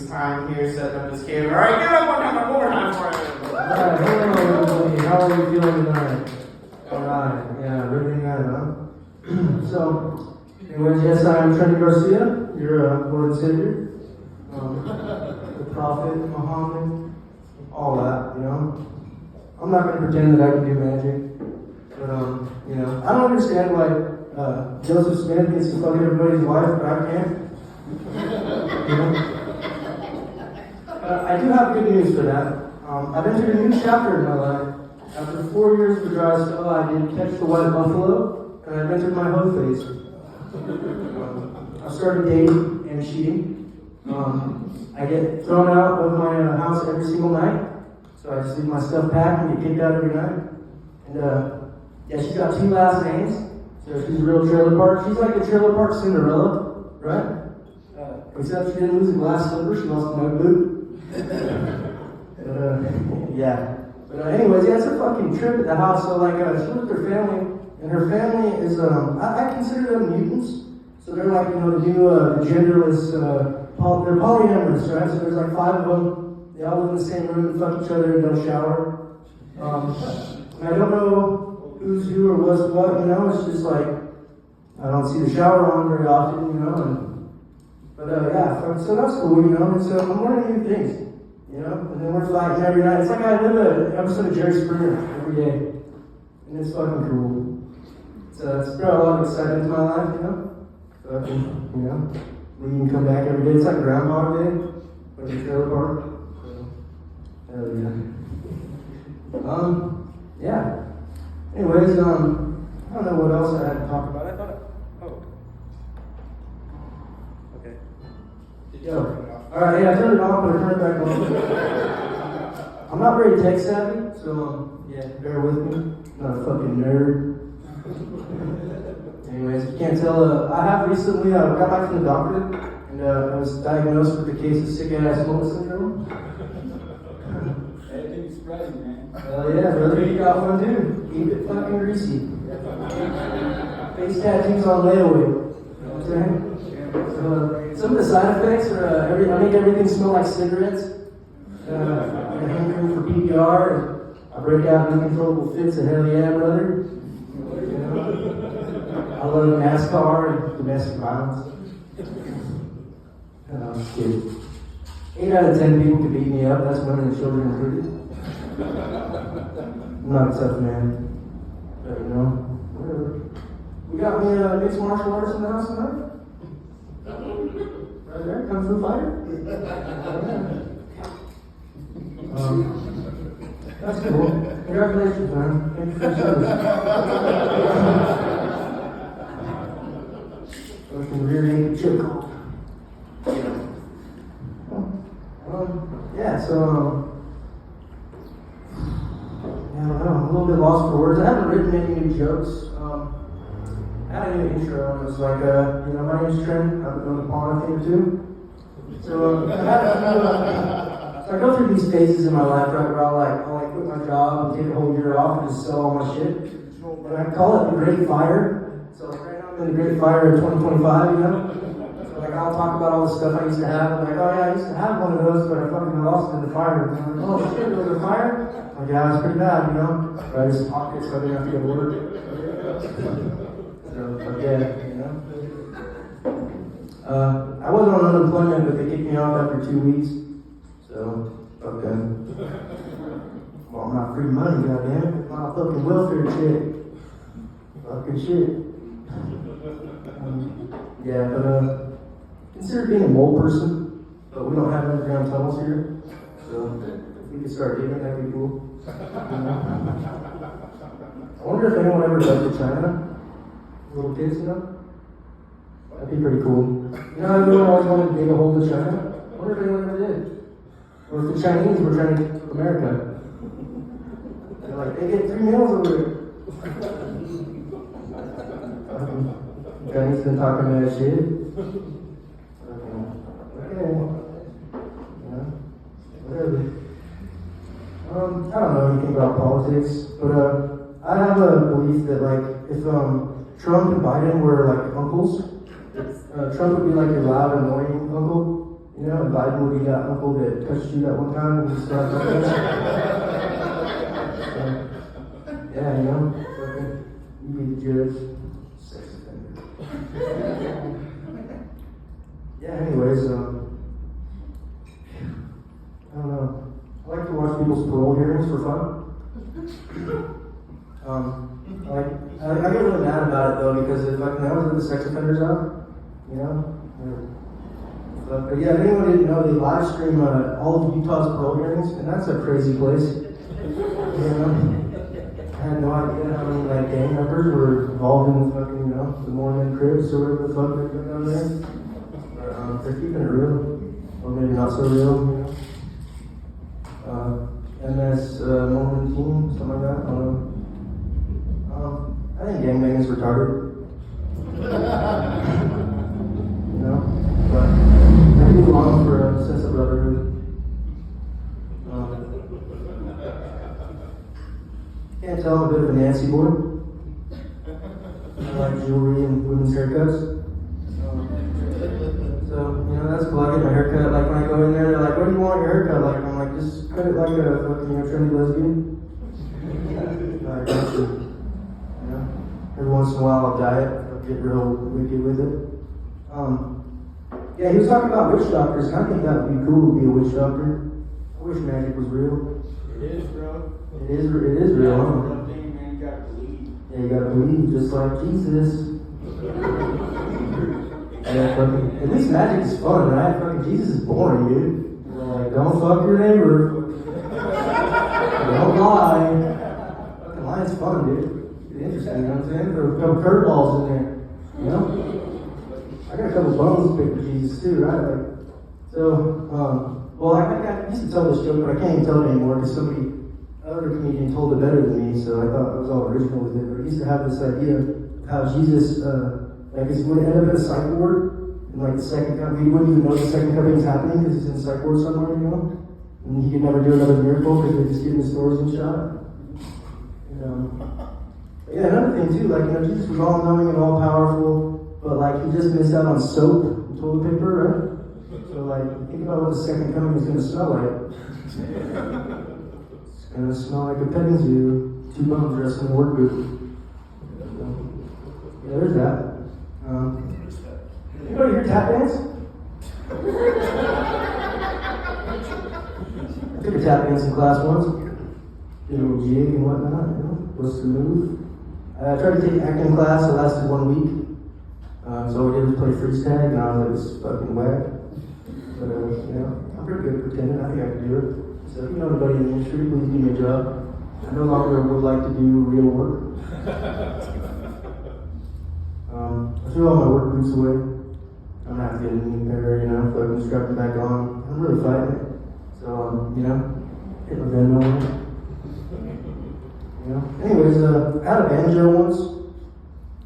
his time here setting up his camera. All right, give it up one more time for him. Alright, hello everybody. How are we feeling tonight? Alright, yeah, really nice, huh? So, anyways, yes, I'm Trenton Garcia, your Lord and Savior. The Prophet, Muhammad, all that, you know. I'm not going to pretend that I can do magic, but, you know, I don't understand why Joseph Smith gets to fuck everybody's wife, but I can't. You know? I do have good news for that. I've entered a new chapter in my life. After 4 years of a dry spell, I did catch the white buffalo, and I've entered my hoe phase. I started dating and cheating. I get thrown out of my house every single night, so I just leave my stuff packed and get kicked out every night. And yeah, she's got 2 last names, so she's a real trailer park. She's like the trailer park Cinderella, right? Except she didn't lose a glass slipper, she lost a nug boot. Yeah. But anyways, yeah, it's a fucking trip at the house. So like, she lives with her family, and her family is, I consider them mutants. So they're like, you know, the new, the genderless, they're polyamorous, right? So there's like 5 of them. They all live in the same room and fuck each other and don't shower. And I don't know who's who or what's what, you know? It's just like, I don't see the shower on very often, you know? But yeah, so that's cool, you know? And so I'm learning new things. You know, and then we're fighting every night. It's like I live an episode of Jerry Springer every day. And it's fucking cool. So it's brought a lot of excitement to my life, you know? Fucking, you know, we can come back every day. It's like Groundhog Day, but in the trailer park. So, hell yeah. Yeah. Anyways, I don't know what else I had to talk about. I thought, okay. Yo. Alright, yeah, I turned it off, but I turned it back on. I'm not very tech savvy, so yeah, bear with me. I'm not a fucking nerd. Anyways, you can't tell, I have recently, got back from the doctor, and I was diagnosed with a case of sick-ass smoke syndrome. Everything's surprising, man. Hell yeah, brother, you got one too. Keep it fucking greasy. Face tattoos on layaway. You know what I'm saying? Some of the side effects are, I make everything smell like cigarettes. I'm hankering for PPR, and I break out in uncontrollable fits of hell yeah, brother. You know? I love NASCAR and domestic violence. I'm just kidding. 8 out of 10 people could beat me up, that's women and children included. I'm not a tough man. But you know, whatever. We got me mixed martial artists in the house tonight. Right there, comes the fighter. That's cool. Congratulations, man. Thank you for your service. Fucking rear naked chip call. Yeah, so, yeah, I don't know, I'm a little bit lost for words. I haven't written any new jokes. I had a new intro, and it was like, you know, my name's Trenton. I've been doing the pawn a thing or two. So, so I go through these phases in my life, right, where I'll quit my job and take a whole year off and just sell all my shit. And I call it the Great Fire. So like right now I'm in the Great Fire of 2025, you know? So like I'll talk about all the stuff I used to have. I'm like, oh yeah, I used to have one of those, but I fucking lost it in the fire. And I'm like, oh shit, there was a fire? I'm like, yeah, it was pretty bad, you know? But I just pocket so I didn't have to go to work. So, but yeah, you know? I was on unemployment, but they kicked me off after 2 weeks. So, fuck them. Well, I'm not free money, goddammit. My fucking welfare check. Fucking shit. Yeah, but consider being a mole person, but we don't have underground tunnels here. So, if we could start digging, that'd be cool. I wonder if anyone ever went to China? Little kids, you know? That'd be pretty cool. You know how everyone always wanted to dig a hole to China? I wonder if anyone ever did. Or if the Chinese were trying to get to America. They're like, they get 3 meals over there. Chinese been talking that shit. Okay. You know, whatever. I don't know anything about politics, but I have a belief that like if Trump and Biden were like uncles, Trump would be like your loud, annoying uncle, You know, and Biden would be that uncle that touched you that one time when you started fucking. So, yeah, you know, fucking, you be the judge. Sex offender. Yeah, anyways, I don't know. I like to watch people's parole hearings for fun. I get really mad about it though because if like that was what the sex offenders are, you know. But yeah, if anyone didn't know, they live stream all of Utah's parole hearings, and that's a crazy place. You know, I had no idea how many like gang members were involved in the fucking, you know, the Mormon Crips or whatever the fuck they're doing down there. But they're keeping it real, or maybe not so real, you know. MS Mormon team, something like that. I don't know. I think gangbanging is retarded. You know, but I do long for a sense of brotherhood. Can't tell I'm a bit of a Nancy boy. I like jewelry and women's haircuts. So, you know, that's cool. I get my haircut. Like when I go in there, they're like, "What do you want your haircut like?" I'm like, "Just cut it like a fucking, you know, trendy lesbian." I got you. You know, every once in a while I'll dye it. I'll get real wicked with it. Yeah, he was talking about witch doctors, and I think that would be cool to be a witch doctor. I wish magic was real. It is, bro. It is real, huh? One thing, man, you gotta believe. Yeah, you gotta believe, just like Jesus. Yeah, fucking, at least magic is fun, right? Fucking Jesus is boring, dude. Like, don't fuck your neighbor. Don't lie. Fucking lying's fun, dude. It's interesting, you know what I'm saying? There are a couple curveballs in there, you know? I got a couple bones to pick with Jesus too, right? Like, so, well, I used to tell this joke, but I can't even tell it anymore because other comedian told it better than me, so I thought I was all original with it. But I used to have this idea of how Jesus, like, he would end up in a psych ward, and like the second coming, he wouldn't even know the second coming was happening because he's in a psych ward somewhere, you know? And he could never do another miracle because they're just getting his stories and shot. Yeah, another thing too, like, you know, Jesus was all knowing and all powerful. But like he just missed out on soap and toilet paper, right? So like think about what the second coming is gonna smell like. It's gonna smell like a petting zoo, two bums dressed in a work boot. Yeah, there's that. Anybody hear tap dance? I took a tap dancing class once. Did a little jig and whatnot, you know, was to move. I tried to take acting class, it lasted 1 week. So all we did was play freeze tag, and I was like, "This is fucking whack." But you know, I'm pretty good at pretending. I think I can do it. So if you know anybody in the industry, please give me a job. I no longer would like to do real work. I threw all my work boots away. I'm gonna have to get a new pair, you know, so I can strap them back on. I'm really fighting it. So you know, hit my Venmo on it. You know. Anyways, I had a banjo once.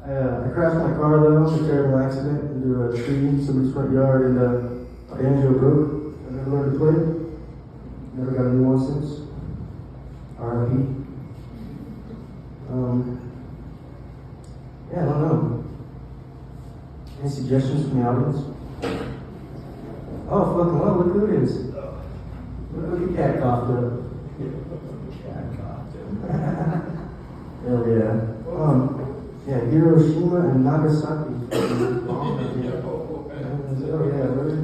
I crashed my car though, in a terrible accident into a tree in somebody's front yard, and my banjo broke. I never learned to play it. Never got a new one since. R.I.P. Yeah, I don't know. Any suggestions from the audience? Oh, fucking well, look who it is. Look who the cat coughed up. Cat coughed up. Hell yeah. Yeah, Hiroshima and Nagasaki. Oh yeah, really?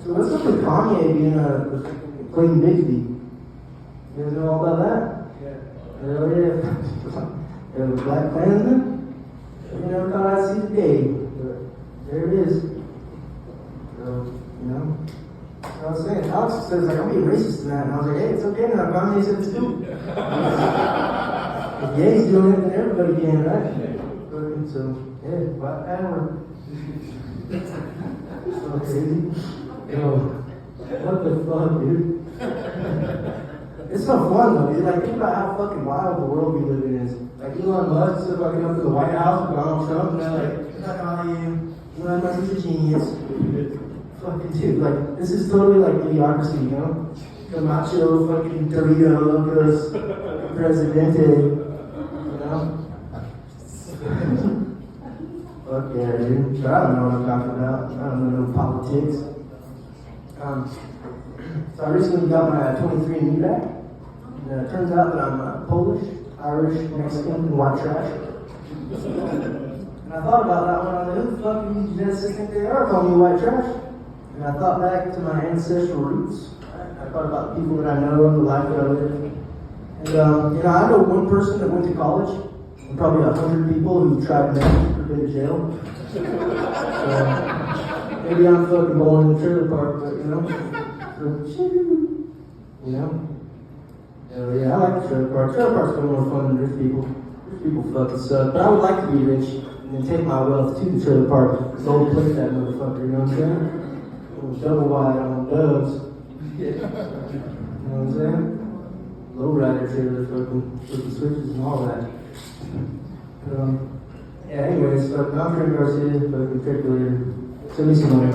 So what's up with Kanye being playing Bigby? You guys know all about that? Yeah. Hell yeah. The Black Klansman? You never thought I'd see the day, but there it is. So, you know. I was saying, Alex says like, I'm being racist in that, and I was like, hey, it's okay now, Kanye said it's too. If Ye's doing it, then everybody can, right? So, yeah, Black Power. So crazy. Yo, what the fuck, dude? It's so fun though, dude. Like, think about how fucking wild the world we live in is. Like, Elon Musk is fucking up to the White House with Donald Trump, and they're like, "Fuck all you. Elon Musk is a genius." Fucking dude, like, this is totally like idiocracy, you know? Camacho, fucking Dorito, Locos, Presidente, you know? Fuck yeah, dude. But I don't know what I'm talking about. I don't know no politics. So I recently got my 23andMe back. And it turns out that I'm Polish, Irish, Mexican, and white trash. And I thought about that one. I was like, who the fuck do these geneticists think they are calling me white trash? And I thought back to my ancestral roots. I thought about the people that I know and the life that I lived. And I know one person that went to college, and probably 100 people who tried meth or been to jail. So maybe I'm fucking born in the trailer park, but yeah, I like the trailer park. Trailer park's a little more fun than rich people. Rich people fucking suck. But I would like to be rich and then take my wealth to the trailer park. Gold plate that motherfucker, you know what I'm saying? Double wide on dubs. You know what I'm saying? Low rider trailers, fucking switches and all that. Yeah, anyways, I'm Trent Garcia, fucking trick later. Send me some money.